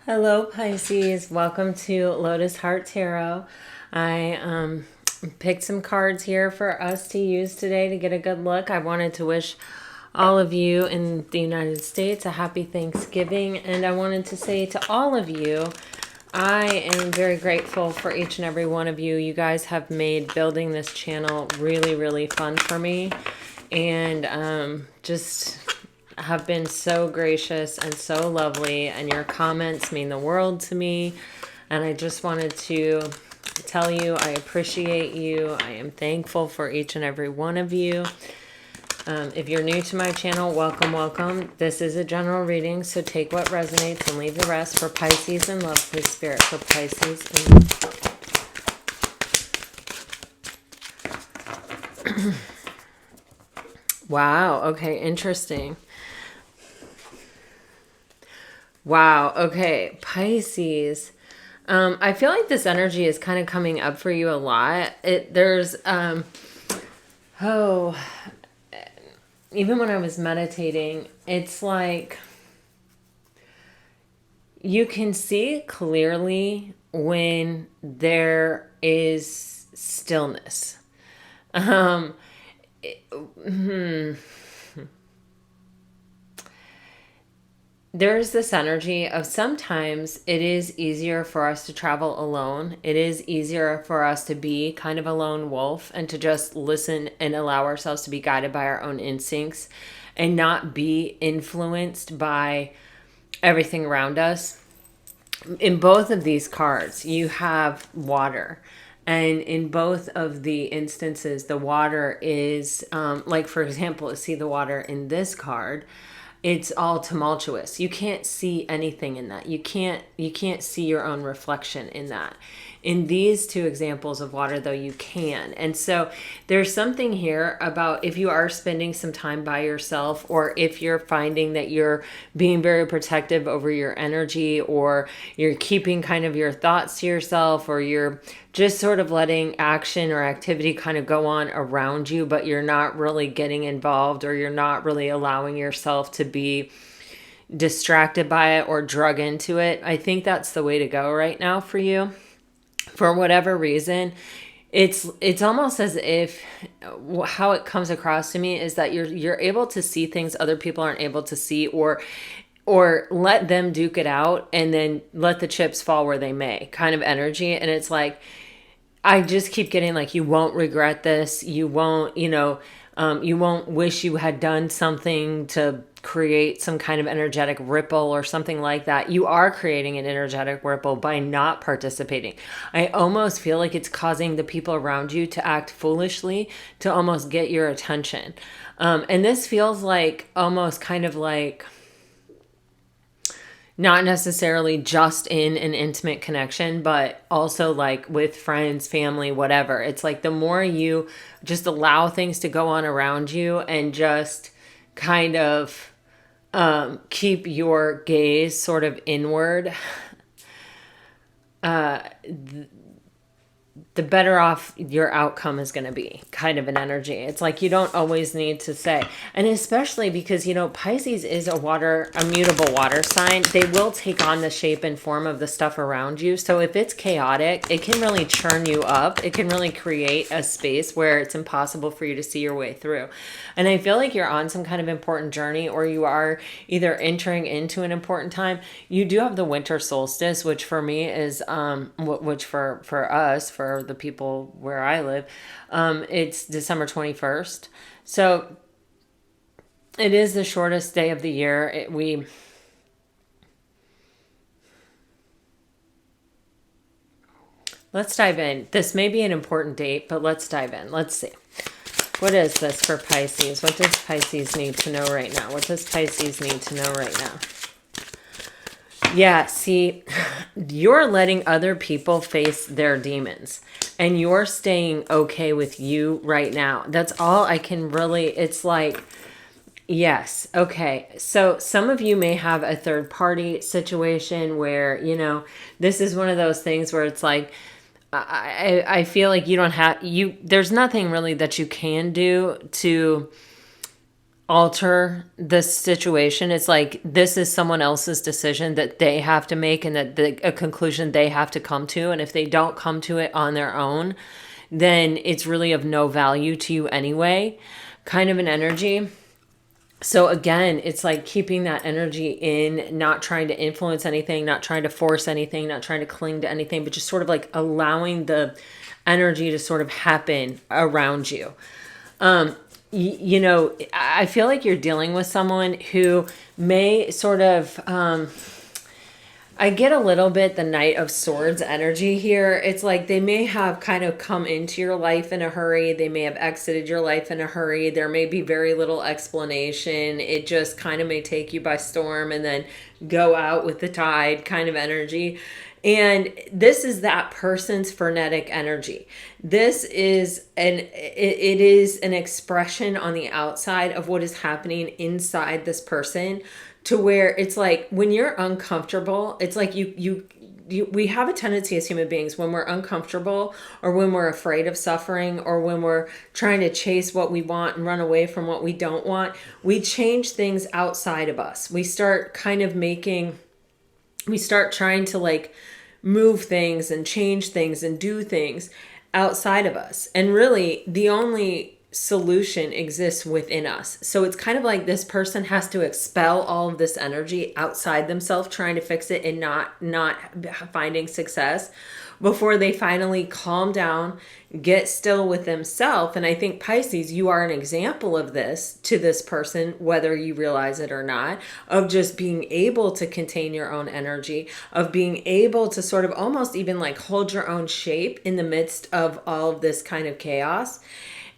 Hello, Pisces. Welcome to Lotus Heart Tarot. I picked some cards here for us to use today to get a good look. I wanted to wish all of you in the United States a happy Thanksgiving, and I wanted to say to all of you, I am very grateful for each and every one of you. You guys have made building this channel really, really fun for me, and just have been so gracious and so lovely, and your comments mean the world to me. And I just wanted to tell you I appreciate you. I am thankful for each and every one of you. If you're new to my channel, welcome, welcome. This is a general reading, so take what resonates and leave the rest. For Pisces in love, please, Spirit. For Pisces in love. Wow, okay, interesting. Wow. Okay. Pisces. I feel like this energy is kind of coming up for you a lot. Oh, even when I was meditating, it's like you can see clearly when there is stillness. Um, it- hmm. There's this energy of sometimes it is easier for us to travel alone. It is easier for us to be kind of a lone wolf and to just listen and allow ourselves to be guided by our own instincts and not be influenced by everything around us. In both of these cards, you have water. And in both of the instances, the water is, like, for example, see the water in this card, it's all tumultuous. You can't see anything in that. You can't see your own reflection in that. In these two examples of water, though, you can. And so there's something here about if you are spending some time by yourself, or if you're finding that you're being very protective over your energy, or you're keeping kind of your thoughts to yourself, or you're just sort of letting action or activity kind of go on around you, but you're not really getting involved, or you're not really allowing yourself to be distracted by it or drug into it. I think that's the way to go right now for you. For whatever reason, it's almost as if how it comes across to me is that you're able to see things other people aren't able to see, or let them duke it out and then let the chips fall where they may kind of energy. And it's like I just keep getting like, you won't regret this. You won't, you won't wish you had done something to create some kind of energetic ripple or something like that. You are creating an energetic ripple by not participating. I almost feel like it's causing the people around you to act foolishly to almost get your attention. And this feels like almost kind of like, not necessarily just in an intimate connection, but also like with friends, family, whatever. It's like the more you just allow things to go on around you and just kind of keep your gaze sort of inward, the better off your outcome is going to be, kind of an energy. It's like you don't always need to say, and especially because, Pisces is a mutable water sign. They will take on the shape and form of the stuff around you. So if it's chaotic, it can really churn you up. It can really create a space where it's impossible for you to see your way through. And I feel like you're on some kind of important journey, or you are either entering into an important time. You do have the winter solstice, which for me is, which for us, for the people where I live, it's December 21st. So it is the shortest day of the year. Let's dive in. This may be an important date, but let's dive in. Let's see. What is this for Pisces? What does Pisces need to know right now? What does Pisces need to know right now? Yeah, see, you're letting other people face their demons, and you're staying okay with you right now. That's all I can really, it's like, yes, okay. So some of you may have a third party situation where, this is one of those things where it's like, I feel like you don't have, there's nothing really that you can do to alter this situation. It's like this is someone else's decision that they have to make, and that a conclusion they have to come to. And if they don't come to it on their own, then it's really of no value to you anyway, kind of an energy. So again, it's like keeping that energy in, not trying to influence anything, not trying to force anything, not trying to cling to anything, but just sort of like allowing the energy to sort of happen around you. You know, I feel like you're dealing with someone who may sort of, I get a little bit the Knight of Swords energy here. It's like they may have kind of come into your life in a hurry. They may have exited your life in a hurry. There may be very little explanation. It just kind of may take you by storm and then go out with the tide kind of energy. And this is that person's frenetic energy. This is it is an expression on the outside of what is happening inside this person, to where it's like when you're uncomfortable, it's like we have a tendency as human beings, when we're uncomfortable or when we're afraid of suffering or when we're trying to chase what we want and run away from what we don't want, we change things outside of us. We start trying to like move things and change things and do things outside of us. And really, the only solution exists within us. So it's kind of like this person has to expel all of this energy outside themselves, trying to fix it and not finding success, before they finally calm down, get still with themselves. And I think, Pisces, you are an example of this to this person, whether you realize it or not, of just being able to contain your own energy, of being able to sort of almost even like hold your own shape in the midst of all of this kind of chaos.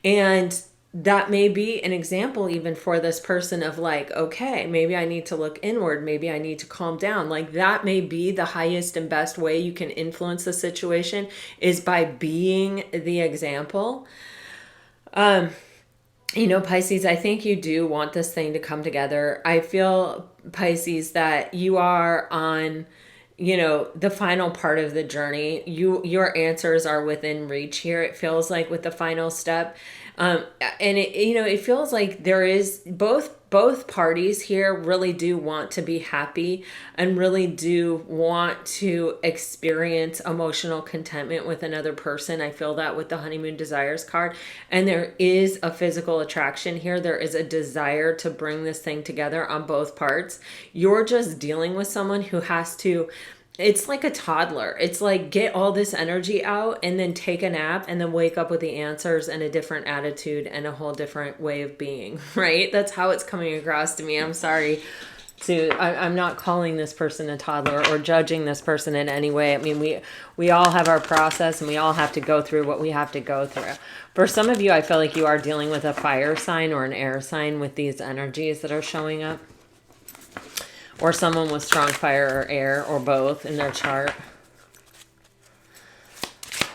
And that may be an example even for this person of like, okay, maybe I need to look inward. Maybe I need to calm down. Like that may be the highest and best way you can influence the situation, is by being the example. You know, Pisces, I think you do want this thing to come together. I feel, Pisces, that you are on, you know, the final part of the journey. Your answers are within reach here, it feels like, with the final step. And it, you know, it feels like there is both parties here really do want to be happy and really do want to experience emotional contentment with another person. I feel that with the Honeymoon Desires card. And there is a physical attraction here. There is a desire to bring this thing together on both parts. You're just dealing with someone who has to, it's like a toddler. It's like get all this energy out and then take a nap and then wake up with the answers and a different attitude and a whole different way of being, right? That's how it's coming across to me. I'm sorry. I'm not calling this person a toddler or judging this person in any way. I mean, we all have our process and we all have to go through what we have to go through. For some of you, I feel like you are dealing with a fire sign or an air sign with these energies that are showing up. Or someone with strong fire or air or both in their chart.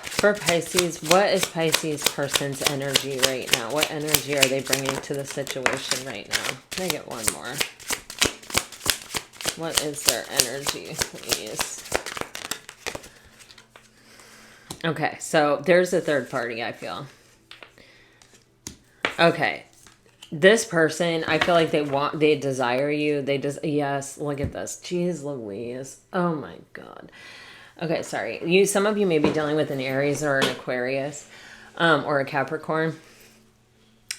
For Pisces, what is Pisces person's energy right now? What energy are they bringing to the situation right now? Can I get one more? What is their energy, please? Okay, so there's a third party, I feel. Okay. This person, I feel like they desire you. Yes, look at this. Jeez Louise. Oh my God. Okay, sorry. Some of you may be dealing with an Aries or an Aquarius, or a Capricorn.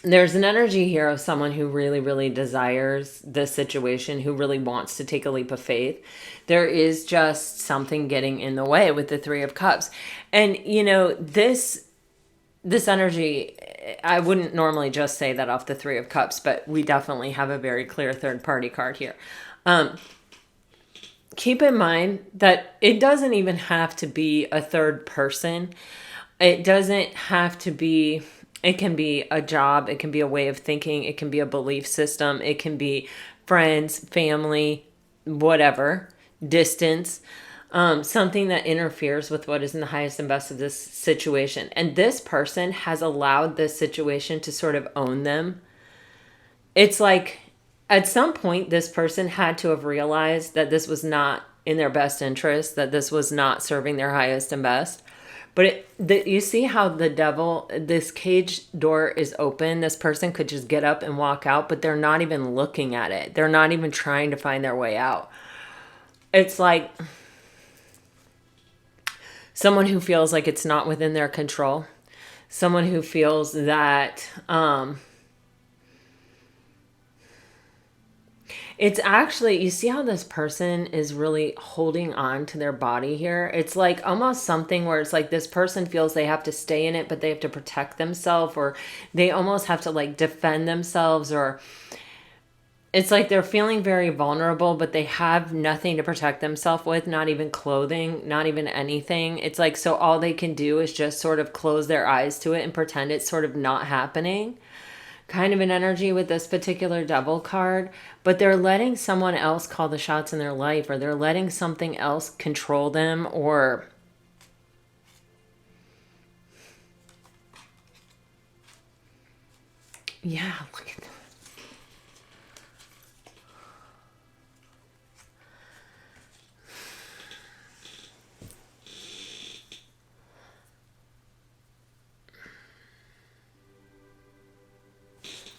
There's an energy here of someone who really, really desires this situation, who really wants to take a leap of faith. There is just something getting in the way with the Three of Cups. And, you know, this energy, I wouldn't normally just say that off the Three of Cups, but we definitely have a very clear third party card here. Keep in mind that it doesn't even have to be a third person. It doesn't have to be, it can be a job, it can be a way of thinking, it can be a belief system, it can be friends, family, whatever, distance. Something that interferes with what is in the highest and best of this situation. And this person has allowed this situation to sort of own them. It's like at some point, this person had to have realized that this was not in their best interest, that this was not serving their highest and best. But you see how the devil, this cage door is open. This person could just get up and walk out, but they're not even looking at it. They're not even trying to find their way out. It's like someone who feels like it's not within their control. Someone who feels that it's actually, you see how this person is really holding on to their body here? It's like almost something where it's like this person feels they have to stay in it, but they have to protect themselves, or they almost have to like defend themselves, or it's like they're feeling very vulnerable, but they have nothing to protect themselves with, not even clothing, not even anything. It's like, so all they can do is just sort of close their eyes to it and pretend it's sort of not happening. Kind of an energy with this particular devil card, but they're letting someone else call the shots in their life, or they're letting something else control them, or yeah, look at that.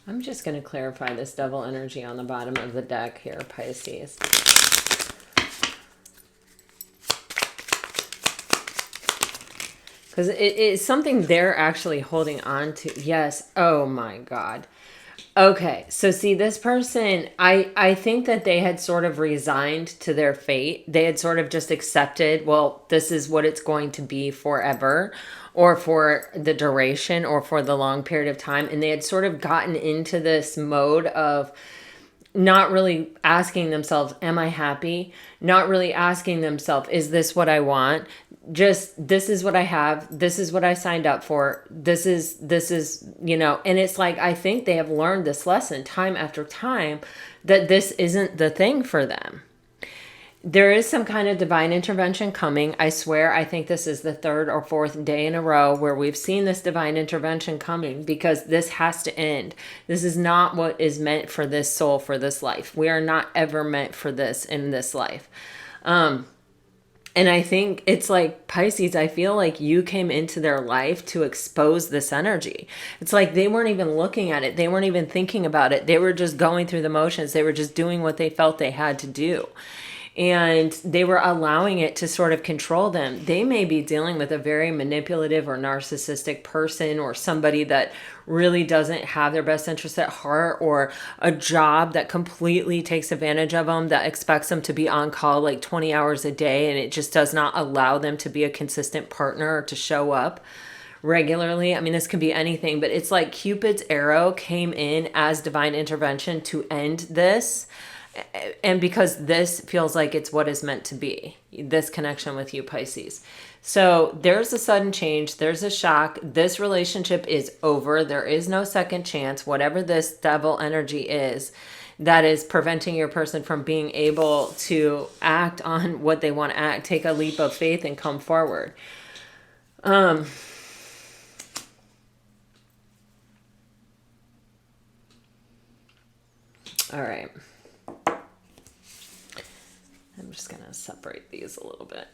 I'm just going to clarify this devil energy on the bottom of the deck here, Pisces. Because it's something they're actually holding on to. Yes. Oh my God. Okay. So see, this person, I think that they had sort of resigned to their fate. They had sort of just accepted, well, this is what it's going to be forever, or for the duration, or for the long period of time. And they had sort of gotten into this mode of not really asking themselves, am I happy? Not really asking themselves, is this what I want? Just, this is what I have. This is what I signed up for. This is, and it's like, I think they have learned this lesson time after time, that this isn't the thing for them. There is some kind of divine intervention coming. I swear, I think this is the third or fourth day in a row where we've seen this divine intervention coming, because this has to end. This is not what is meant for this soul, for this life. We are not ever meant for this in this life. And I think it's like, Pisces, I feel like you came into their life to expose this energy. It's like they weren't even looking at it. They weren't even thinking about it. They were just going through the motions. They were just doing what they felt they had to do. And they were allowing it to sort of control them. They may be dealing with a very manipulative or narcissistic person, or somebody that really doesn't have their best interest at heart, or a job that completely takes advantage of them, that expects them to be on call like 20 hours a day, and it just does not allow them to be a consistent partner or to show up regularly. I mean, this could be anything, but it's like Cupid's arrow came in as divine intervention to end this. And because this feels like it's what is meant to be, this connection with you, Pisces. So there's a sudden change. There's a shock. This relationship is over. There is no second chance. Whatever this devil energy is that is preventing your person from being able to act on what they want to act, take a leap of faith and come forward. All right. I'm just going to separate these a little bit.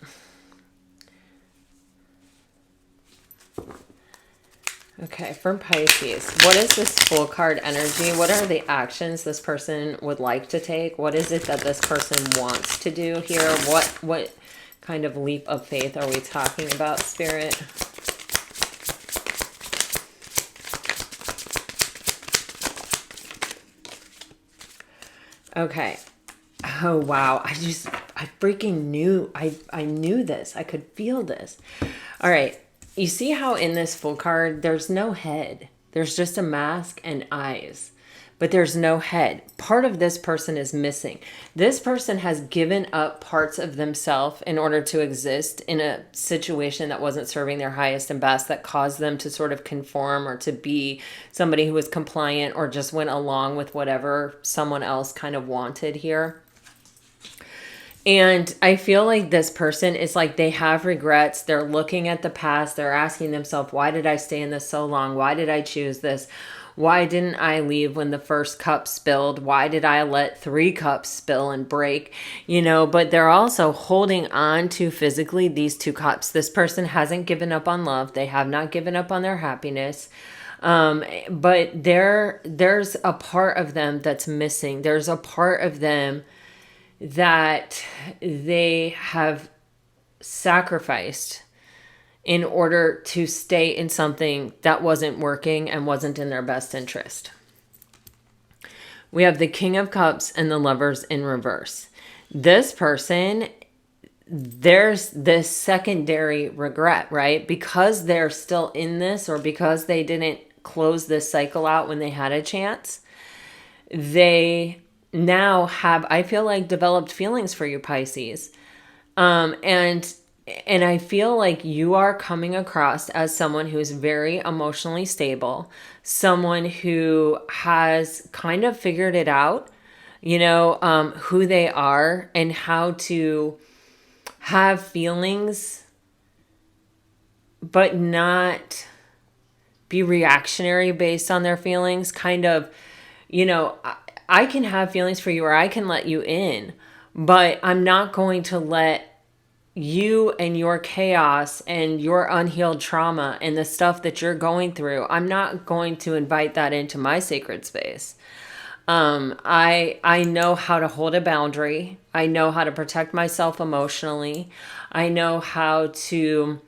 Okay, for Pisces, what is this full card energy? What are the actions this person would like to take? What is it that this person wants to do here? What kind of leap of faith are we talking about, Spirit? Okay. Oh, wow. I freaking knew. I knew this. I could feel this. All right. You see how in this full card, there's no head. There's just a mask and eyes, but there's no head. Part of this person is missing. This person has given up parts of themselves in order to exist in a situation that wasn't serving their highest and best, that caused them to sort of conform or to be somebody who was compliant or just went along with whatever someone else kind of wanted here. And I feel like this person is like, they have regrets. They're looking at the past. They're asking themselves, why did I stay in this so long? Why did I choose this? Why didn't I leave when the first cup spilled? Why did I let 3 cups spill and break? But they're also holding on to physically these 2 cups. This person hasn't given up on love. They have not given up on their happiness. But there's a part of them that's missing. There's a part of them that they have sacrificed in order to stay in something that wasn't working and wasn't in their best interest. We have the King of Cups and the Lovers in reverse. This person, there's this secondary regret, right? Because they're still in this, or because they didn't close this cycle out when they had a chance, they now have, I feel like, developed feelings for you, Pisces. And I feel like you are coming across as someone who is very emotionally stable, someone who has kind of figured it out, who they are and how to have feelings, but not be reactionary based on their feelings. Kind of, I can have feelings for you, or I can let you in, but I'm not going to let you and your chaos and your unhealed trauma and the stuff that you're going through, I'm not going to invite that into my sacred space. I know how to hold a boundary. I know how to protect myself emotionally. I know how to...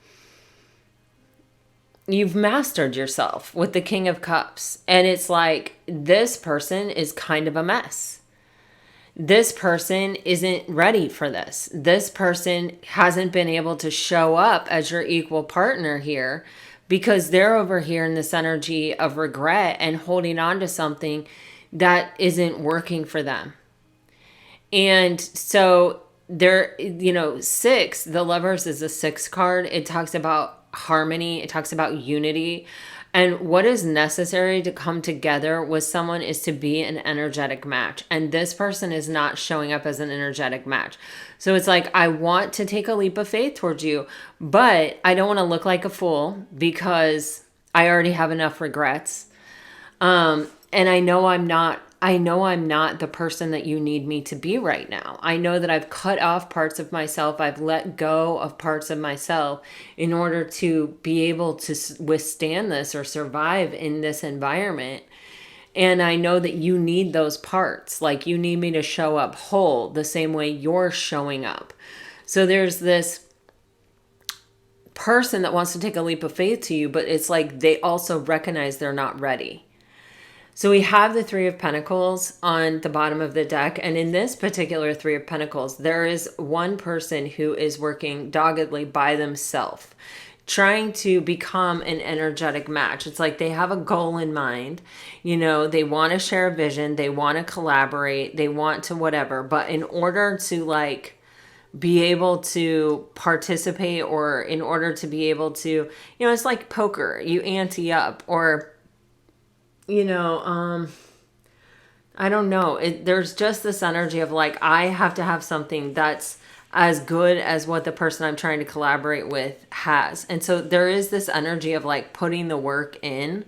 You've mastered yourself with the King of Cups. And it's like, this person is kind of a mess. This person isn't ready for this. This person hasn't been able to show up as your equal partner here because they're over here in this energy of regret and holding on to something that isn't working for them. And so there, 6, the Lovers is a 6 card. It talks about harmony. It talks about unity. And what is necessary to come together with someone is to be an energetic match. And this person is not showing up as an energetic match. So it's like, I want to take a leap of faith towards you, but I don't want to look like a fool because I already have enough regrets. And I know I'm not the person that you need me to be right now. I know that I've cut off parts of myself. I've let go of parts of myself in order to be able to withstand this or survive in this environment. And I know that you need those parts. Like, you need me to show up whole the same way you're showing up. So there's this person that wants to take a leap of faith to you, but it's like they also recognize they're not ready. So we have the 3 of Pentacles on the bottom of the deck. And in this particular 3 of Pentacles, there is one person who is working doggedly by themselves, trying to become an energetic match. It's like they have a goal in mind. They want to share a vision. They want to collaborate. They want to whatever. But in order to be able to participate, or in order to be able to, it's like poker. You ante up, or... I don't know. There's just this energy of like, I have to have something that's as good as what the person I'm trying to collaborate with has. And so there is this energy of like putting the work in,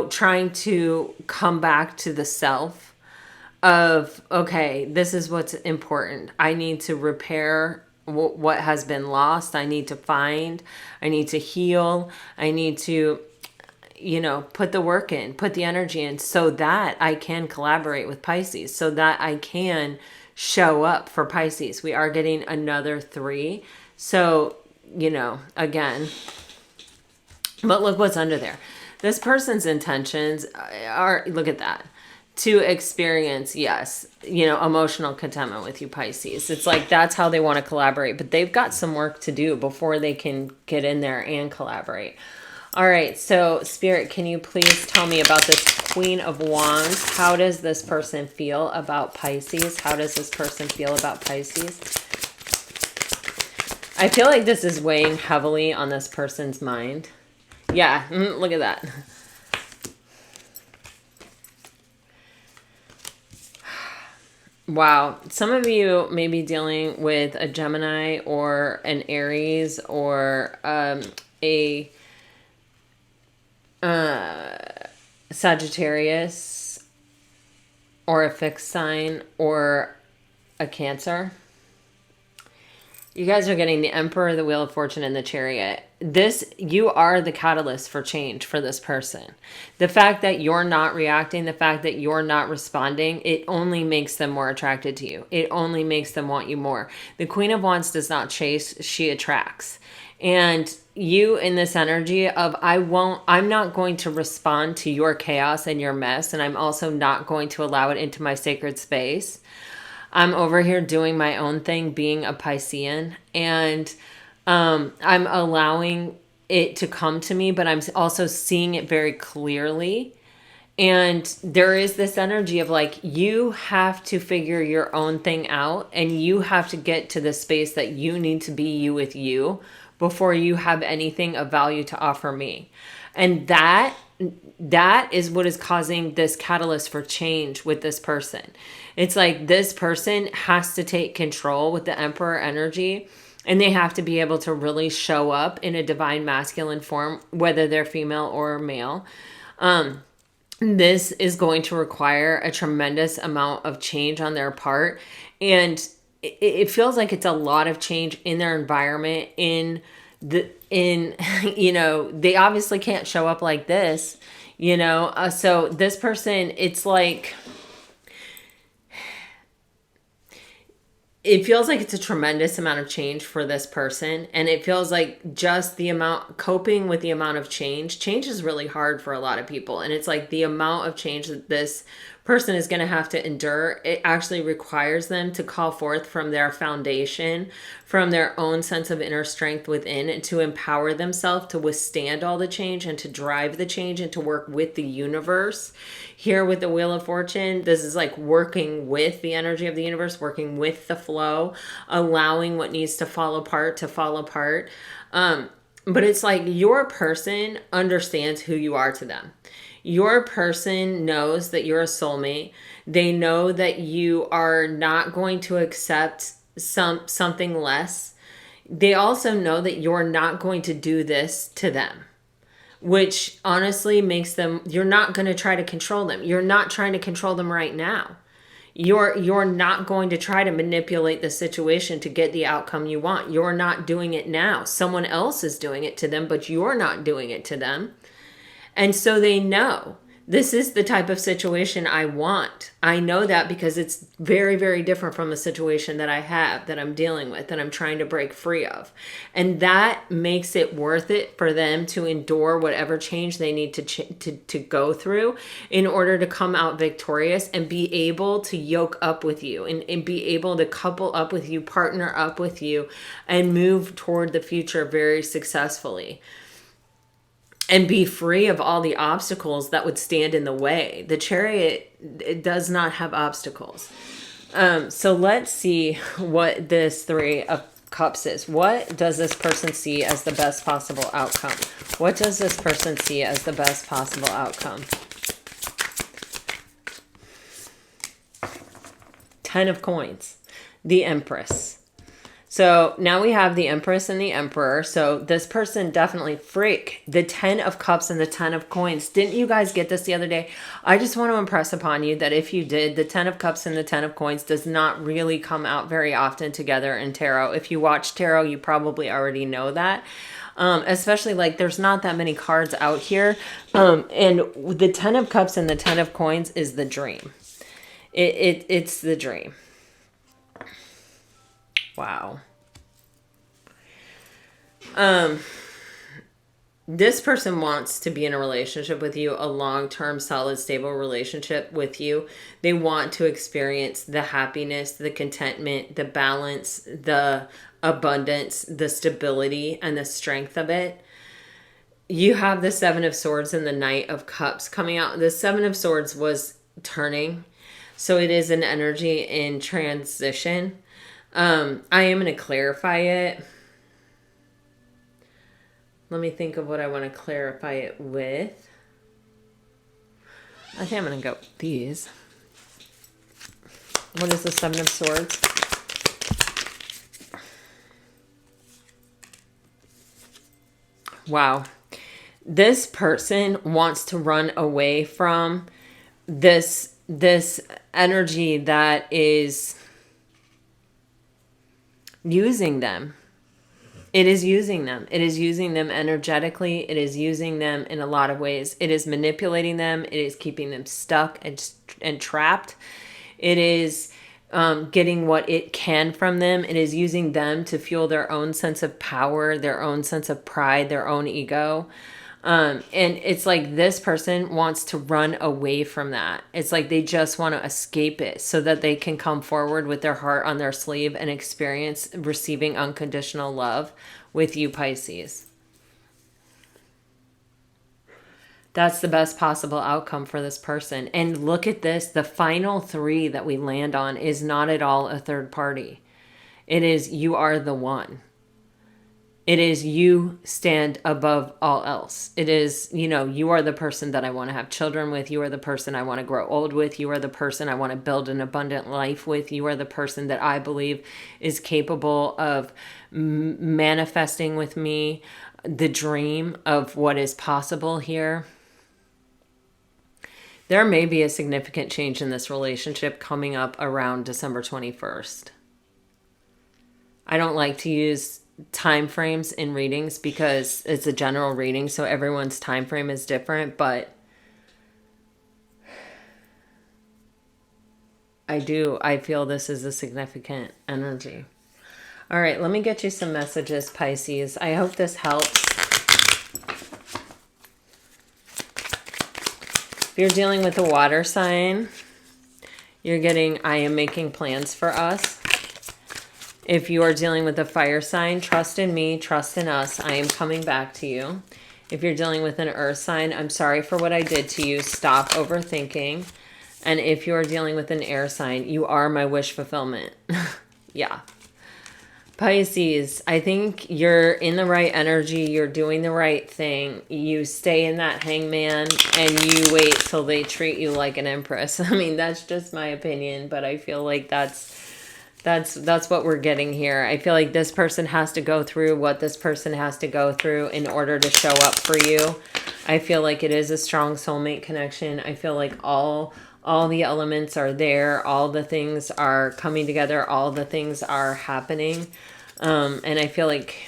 trying to come back to the self of, okay, this is what's important. I need to repair what has been lost. I need to find, I need to heal. I need to put the work in, put the energy in, so that I can collaborate with Pisces, so that I can show up for Pisces. We are getting another 3. So, again, but look what's under there. This person's intentions are, look at that, to experience, yes, emotional contentment with you, Pisces. It's like, that's how they want to collaborate, but they've got some work to do before they can get in there and collaborate. All right, so Spirit, can you please tell me about this Queen of Wands? How does this person feel about Pisces? How does this person feel about Pisces? I feel like this is weighing heavily on this person's mind. Yeah, look at that. Wow. Some of you may be dealing with a Gemini or an Aries or Sagittarius or a fixed sign or a Cancer. You guys are getting the Emperor, the Wheel of Fortune, and the Chariot. You are the catalyst for change for this person. The fact that you're not reacting, the fact that you're not responding, it only makes them more attracted to you. It only makes them want you more. The Queen of Wands does not chase, she attracts. And you in this energy of, I'm not going to respond to your chaos and your mess, and I'm also not going to allow it into my sacred space. I'm over here doing my own thing, being a Piscean, and I'm allowing it to come to me, but I'm also seeing it very clearly. And there is this energy of like, you have to figure your own thing out, and you have to get to the space that you need to be you with you before you have anything of value to offer me. And that is what is causing this catalyst for change with this person. It's like this person has to take control with the Emperor energy, and they have to be able to really show up in a divine masculine form, whether they're female or male. This is going to require a tremendous amount of change on their part. And it feels like it's a lot of change in their environment, they obviously can't show up like this, so this person, it's like, it feels like it's a tremendous amount of change for this person. And it feels like just coping with the amount of change is really hard for a lot of people. And it's like the amount of change that this person is going to have to endure, it actually requires them to call forth from their foundation, from their own sense of inner strength within, and to empower themselves to withstand all the change and to drive the change and to work with the universe. Here with the Wheel of Fortune, this is like working with the energy of the universe, working with the flow, allowing what needs to fall apart to fall apart. But it's like your person understands who you are to them. Your person knows that you're a soulmate. They know that you are not going to accept something less. They also know that you're not going to do this to them, which honestly makes them, you're not going to try to control them. You're not trying to control them right now. You're not going to try to manipulate the situation to get the outcome you want. You're not doing it now. Someone else is doing it to them, but you're not doing it to them. And so they know this is the type of situation I want. I know that because it's very, very different from the situation that I have, that I'm dealing with, that I'm trying to break free of. And that makes it worth it for them to endure whatever change they need to go through in order to come out victorious and be able to yoke up with you and be able to couple up with you, partner up with you, and move toward the future very successfully. And be free of all the obstacles that would stand in the way. The Chariot, it does not have obstacles. So let's see what this Three of Cups is. What does this person see as the best possible outcome? What does this person see as the best possible outcome? 10 of Coins. The Empress. So now we have the Empress and the Emperor. So this person definitely the 10 of Cups and the 10 of Coins. Didn't you guys get this the other day? I just want to impress upon you that if you did, the 10 of Cups and the 10 of Coins does not really come out very often together in tarot. If you watch tarot, you probably already know that. Especially like there's not that many cards out here. And the 10 of Cups and the 10 of Coins is the dream. It's the dream. Wow. This person wants to be in a relationship with you, a long-term, solid, stable relationship with you. They want to experience the happiness, the contentment, the balance, the abundance, the stability, and the strength of it. You have the Seven of Swords and the Knight of Cups coming out. The Seven of Swords was turning, so it is an energy in transition. I am going to clarify it. Let me think of what I want to clarify it with. I think I'm going to go with these. What is the Seven of Swords? Wow. This person wants to run away from this energy that is using them. It is using them. It is using them energetically. It is using them in a lot of ways. It is manipulating them. It is keeping them stuck and trapped. It is getting what it can from them. It is using them to fuel their own sense of power, their own sense of pride, their own ego. And it's like this person wants to run away from that. It's like they just want to escape it so that they can come forward with their heart on their sleeve and experience receiving unconditional love with you, Pisces. That's the best possible outcome for this person. And look at this. The final 3 that we land on is not at all a third party. It is you are the one. It is you stand above all else. It is, you are the person that I want to have children with. You are the person I want to grow old with. You are the person I want to build an abundant life with. You are the person that I believe is capable of manifesting with me the dream of what is possible here. There may be a significant change in this relationship coming up around December 21st. I don't like to use time frames in readings because it's a general reading, so everyone's time frame is different, but I feel this is a significant energy. All right, let me get you some messages, Pisces. I hope this helps. If you're dealing with a water sign, you're getting, I am making plans for us. If you are dealing with a fire sign, trust in me, trust in us. I am coming back to you. If you're dealing with an earth sign, I'm sorry for what I did to you. Stop overthinking. And if you are dealing with an air sign, you are my wish fulfillment. Yeah. Pisces, I think you're in the right energy. You're doing the right thing. You stay in that hangman and you wait till they treat you like an empress. I mean, that's just my opinion, but I feel like that's what we're getting here. I feel like this person has to go through what this person has to go through in order to show up for you. I feel like it is a strong soulmate connection. I feel like all the elements are there. All the things are coming together. All the things are happening. And I feel like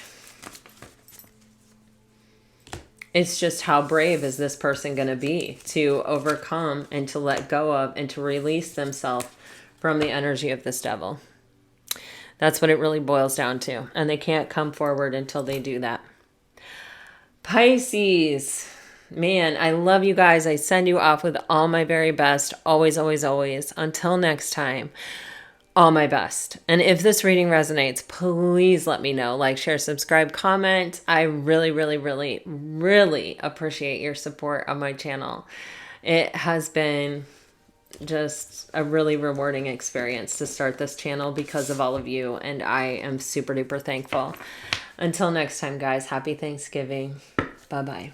it's just how brave is this person going to be to overcome and to let go of and to release themselves from the energy of this devil. That's what it really boils down to. And they can't come forward until they do that. Pisces. Man, I love you guys. I send you off with all my very best. Always, always, always. Until next time, all my best. And if this reading resonates, please let me know. Like, share, subscribe, comment. I really, really, really, really appreciate your support on my channel. It has been just a really rewarding experience to start this channel because of all of you, and I am super duper thankful. Until next time, guys, happy Thanksgiving. Bye-bye.